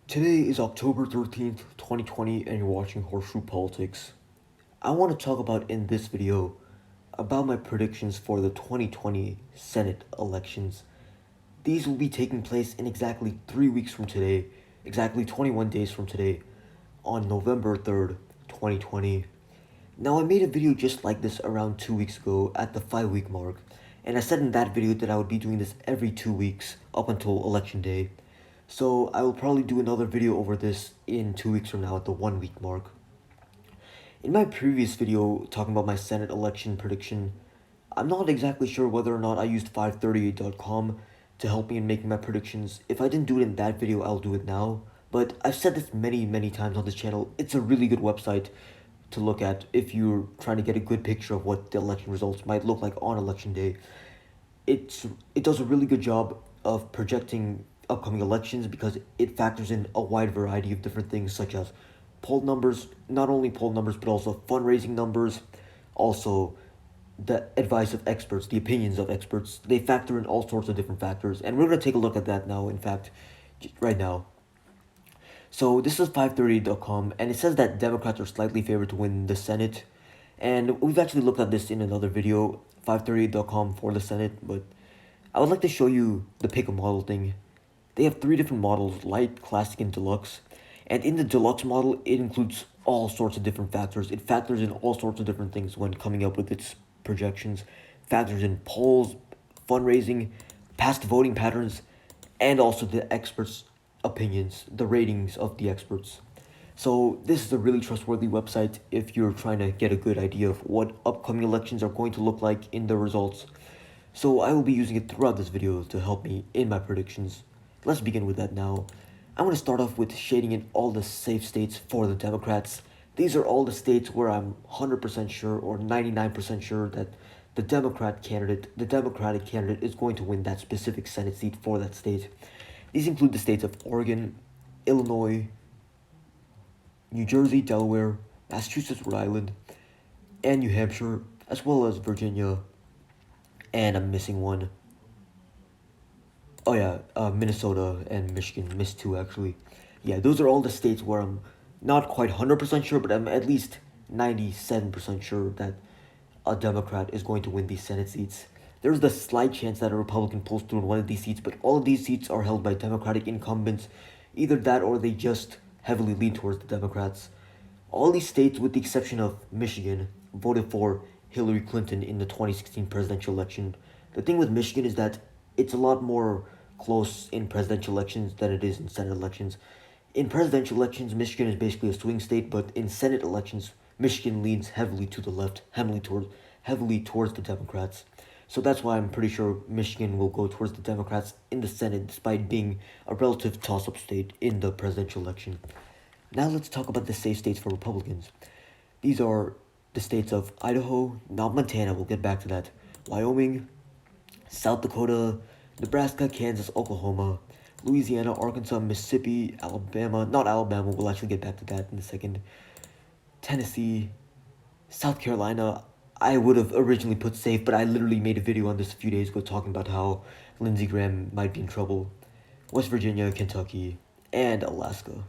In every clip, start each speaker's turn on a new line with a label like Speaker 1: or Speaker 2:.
Speaker 1: Today is October 13th, 2020, and you're watching Horseshoe Politics. I want to talk about in this video about my predictions for the 2020 Senate elections. These will be taking place in exactly 3 weeks from today, exactly 21 days from today, on November 3rd, 2020. Now, I made a video just like this around 2 weeks ago at the 5 week mark, and I said in that video that I would be doing this every 2 weeks up until election day. So I will probably do another video over this in 2 weeks from now at the 1 week mark. In my previous video talking about my Senate election prediction, I'm not exactly sure whether or not I used 538.com to help me in making my predictions. If I didn't do it in that video, I'll do it now. But I've said this many times on this channel. It's a really good website to look at if you're trying to get a good picture of what the election results might look like on election day. It does a really good job of projecting upcoming elections because it factors in a wide variety of different things such as poll numbers, not only poll numbers but also fundraising numbers, also the advice of experts, the opinions of experts. They factor in all sorts of different factors, and we're going to take a look at that now, in fact, right now. So this is 538.com, and it says that Democrats are slightly favored to win the Senate. And we've actually looked at this in another video, 538.com for the Senate, but I would like to show you the pick a model thing. They have three different models, light, classic, and deluxe. And in the deluxe model, it includes all sorts of different factors. It factors in all sorts of different things when coming up with its projections. Factors in polls, fundraising, past voting patterns, and also the experts' opinions, the ratings of the experts. So this is a really trustworthy website if you're trying to get a good idea of what upcoming elections are going to look like in the results. So I will be using it throughout this video to help me in my predictions. Let's begin with that now. I'm going to start off with shading in all the safe states for the Democrats. These are all the states where I'm 100% sure or 99% sure that the Democratic candidate is going to win that specific Senate seat for that state. These include the states of Oregon, Illinois, New Jersey, Delaware, Massachusetts, Rhode Island, and New Hampshire, as well as Virginia, and I'm missing one. Oh yeah, Minnesota and Michigan. Missed two actually. Yeah, those are all the states where I'm not quite 100% sure, but I'm at least 97% sure that a Democrat is going to win these Senate seats. There's the slight chance that a Republican pulls through in one of these seats, but all of these seats are held by Democratic incumbents. Either that or they just heavily lean towards the Democrats. All these states, with the exception of Michigan, voted for Hillary Clinton in the 2016 presidential election. The thing with Michigan is that it's a lot more close in presidential elections than it is in Senate elections. In presidential elections, Michigan is basically a swing state, but in Senate elections, Michigan leans heavily to the left, heavily towards the Democrats. So that's why I'm pretty sure Michigan will go towards the Democrats in the Senate, despite being a relative toss-up state in the presidential election. Now let's talk about the safe states for Republicans. These are the states of Idaho, not Montana, we'll get back to that, Wyoming, South Dakota, Nebraska, Kansas, Oklahoma, Louisiana, Arkansas, Mississippi, Alabama, not Alabama, we'll actually get back to that in a second, Tennessee, South Carolina. I would have originally put safe, but I literally made a video on this a few days ago talking about how Lindsey Graham might be in trouble. West Virginia, Kentucky, and Alaska.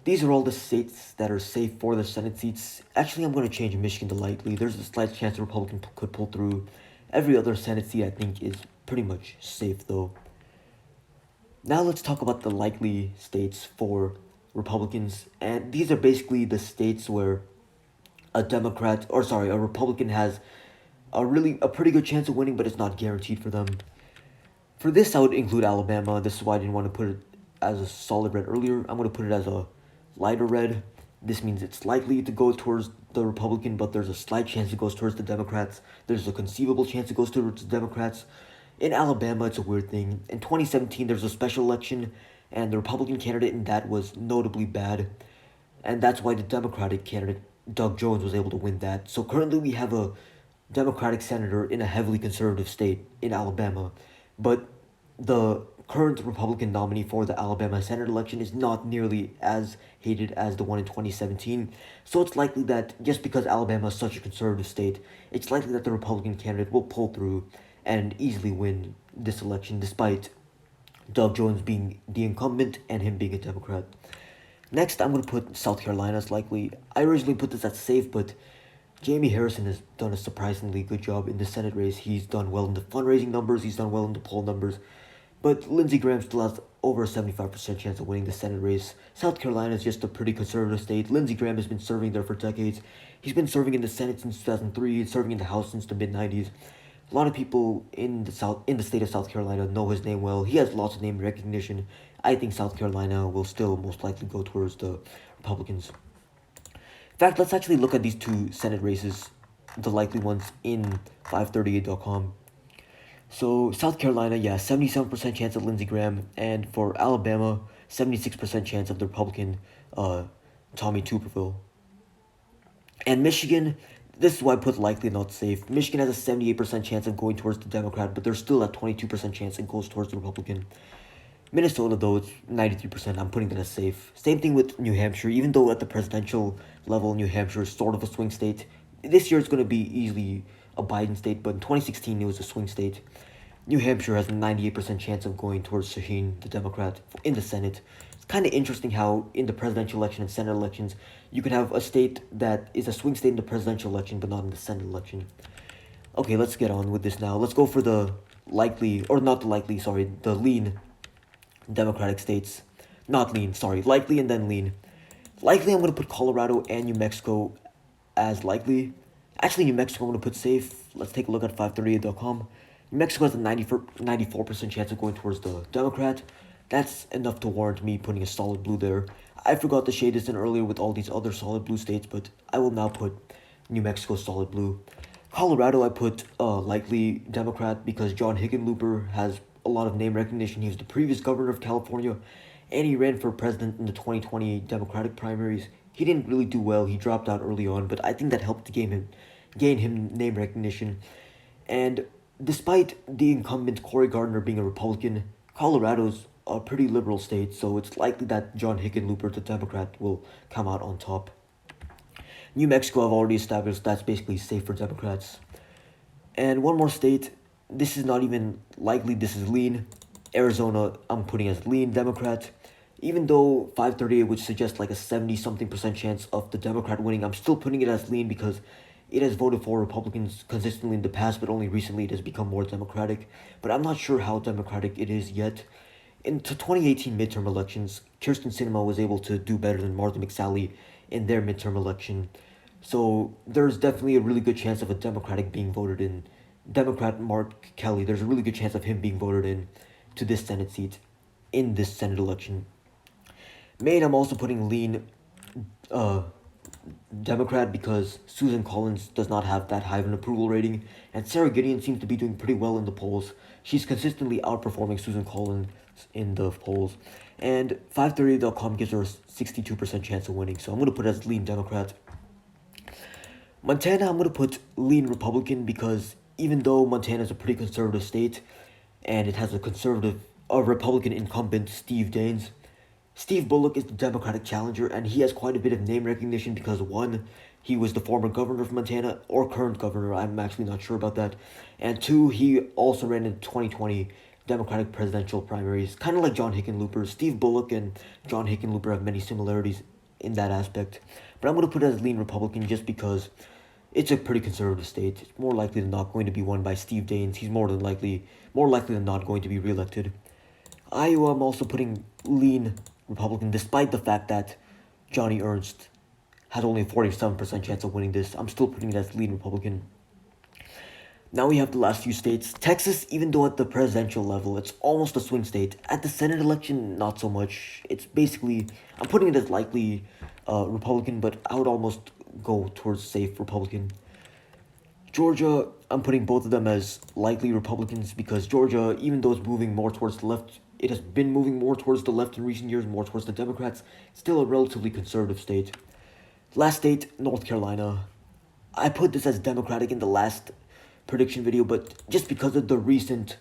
Speaker 1: These are all the states that are safe for the Senate seats. Actually, I'm going to change Michigan to lightly. There's a slight chance a Republican could pull through. Every other Senate seat, I think, is pretty much safe, though. Now let's talk about the likely states for Republicans. And these are basically the states where a Republican has a pretty good chance of winning, but it's not guaranteed for them. For this, I would include Alabama. This is why I didn't want to put it as a solid red earlier. I'm going to put it as a lighter red. This means it's likely to go towards the Republican, but there's a slight chance it goes towards the Democrats. There's a conceivable chance it goes towards the Democrats. In Alabama, it's a weird thing. In 2017, there's a special election, and the Republican candidate in that was notably bad. And that's why the Democratic candidate, Doug Jones, was able to win that. So currently we have a Democratic senator in a heavily conservative state in Alabama. But the current Republican nominee for the Alabama Senate election is not nearly as hated as the one in 2017. So it's likely that just because Alabama is such a conservative state, it's likely that the Republican candidate will pull through and easily win this election despite Doug Jones being the incumbent and him being a Democrat. Next, I'm going to put South Carolina as likely. I originally put this as safe, but Jamie Harrison has done a surprisingly good job in the Senate race. He's done well in the fundraising numbers, he's done well in the poll numbers, but Lindsey Graham still has over a 75% chance of winning the Senate race. South Carolina is just a pretty conservative state. Lindsey Graham has been serving there for decades. He's been serving in the Senate since 2003, serving in the House since the mid-90s. A lot of people in the state of South Carolina know his name well. He has lots of name recognition. I think South Carolina will still most likely go towards the Republicans. In fact, let's actually look at these two Senate races, the likely ones in 538.com. So, South Carolina, yeah, 77% chance of Lindsey Graham, and for Alabama, 76% chance of the Republican Tommy Tuberville. And Michigan, this is why I put likely not safe. Michigan has a 78% chance of going towards the Democrat, but there's still a 22% chance it goes towards the Republican. Minnesota, though, it's 93%. I'm putting that as safe. Same thing with New Hampshire. Even though at the presidential level, New Hampshire is sort of a swing state, this year it's going to be easily a Biden state, but in 2016 it was a swing state. New Hampshire has a 98% chance of going towards Shaheen, the Democrat, in the Senate. It's kind of interesting how in the presidential election and Senate elections, you can have a state that is a swing state in the presidential election, but not in the Senate election. Okay, let's get on with this now. Let's go for the likely, or not the likely, sorry, the lean Democratic states. Not lean, sorry, likely and then lean. Likely, I'm going to put Colorado and New Mexico as likely. Actually, New Mexico I'm going to put safe. Let's take a look at 538.com. New Mexico has a 94% chance of going towards the Democrat. That's enough to warrant me putting a solid blue there. I forgot to shade this in earlier with all these other solid blue states, but I will now put New Mexico solid blue. Colorado, I put likely Democrat because John Hickenlooper has a lot of name recognition. He was the previous governor of California, and he ran for president in the 2020 Democratic primaries. He didn't really do well. He dropped out early on, but I think that helped to gain him name recognition. And despite the incumbent Cory Gardner being a Republican, Colorado's a pretty liberal state, so it's likely that John Hickenlooper, the Democrat, will come out on top. New Mexico, I've already established that's basically safe for Democrats. And one more state, this is not even likely, this is lean. Arizona, I'm putting as lean Democrat. Even though 538 would suggest like a 70-something% chance of the Democrat winning, I'm still putting it as lean because it has voted for Republicans consistently in the past, but only recently it has become more Democratic. But I'm not sure how Democratic it is yet. In the 2018 midterm elections, Kyrsten Sinema was able to do better than Martha McSally in their midterm election. So there's definitely a really good chance of a Democratic being voted in. Democrat Mark Kelly, there's a really good chance of him being voted in to this Senate seat in this Senate election. Maine, I'm also putting lean Democrat because Susan Collins does not have that high of an approval rating, and Sarah Gideon seems to be doing pretty well in the polls. She's consistently outperforming Susan Collins in the polls, and 538.com gives her a 62% chance of winning, so I'm going to put it as lean Democrat. Montana, I'm going to put lean Republican because even though Montana is a pretty conservative state, and it has a Republican incumbent, Steve Daines, Steve Bullock is the Democratic challenger, and he has quite a bit of name recognition because, one, he was the former governor of Montana, or current governor, I'm actually not sure about that, and two, he also ran in 2020 Democratic presidential primaries, kind of like John Hickenlooper. Steve Bullock and John Hickenlooper have many similarities in that aspect, but I'm going to put it as lean Republican just because it's a pretty conservative state. It's more likely than not going to be won by Steve Daines. He's more likely than not going to be reelected. Iowa, I'm also putting lean Republican, despite the fact that Johnny Ernst has only a 47% chance of winning this. I'm still putting it as lean Republican. Now we have the last few states. Texas, even though at the presidential level, it's almost a swing state. At the Senate election, not so much. It's basically, I'm putting it as likely Republican, but I would almost go towards safe Republican. Georgia, I'm putting both of them as likely Republicans because Georgia, even though it's moving more towards the left, it has been moving more towards the left in recent years, more towards the Democrats. Still a relatively conservative state. Last state, North Carolina. I put this as Democratic in the last prediction video, but just because of the recent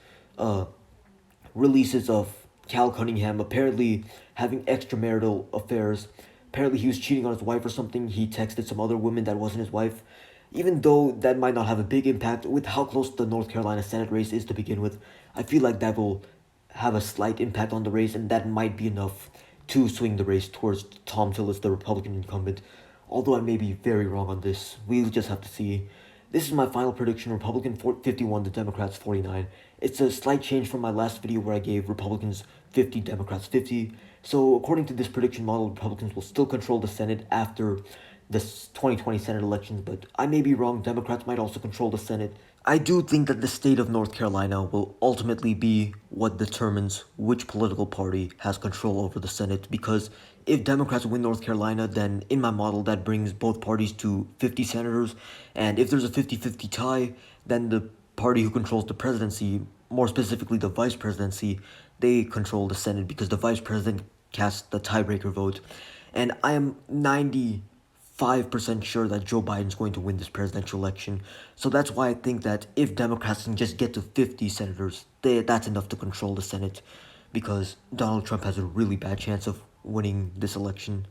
Speaker 1: releases of Cal Cunningham apparently having extramarital affairs. Apparently he was cheating on his wife or something. He texted some other woman that wasn't his wife. Even though that might not have a big impact with how close the North Carolina Senate race is to begin with, I feel like that will have a slight impact on the race, and that might be enough to swing the race towards Tom Tillis, the Republican incumbent. Although I may be very wrong on this, we'll just have to see. This is my final prediction: Republican 51, the Democrats 49. It's a slight change from my last video where I gave Republicans 50, Democrats 50. So according to this prediction model, Republicans will still control the Senate after the 2020 Senate elections, but I may be wrong. Democrats might also control the Senate. I do think that the state of North Carolina will ultimately be what determines which political party has control over the Senate, because if Democrats win North Carolina, then in my model that brings both parties to 50 senators, and if there's a 50-50 tie, then the party who controls the presidency, more specifically the vice presidency, they control the Senate because the vice president casts the tiebreaker vote. And I am 95% sure that Joe Biden's going to win this presidential election. So that's why I think that if Democrats can just get to 50 senators, that's enough to control the Senate, because Donald Trump has a really bad chance of winning this election.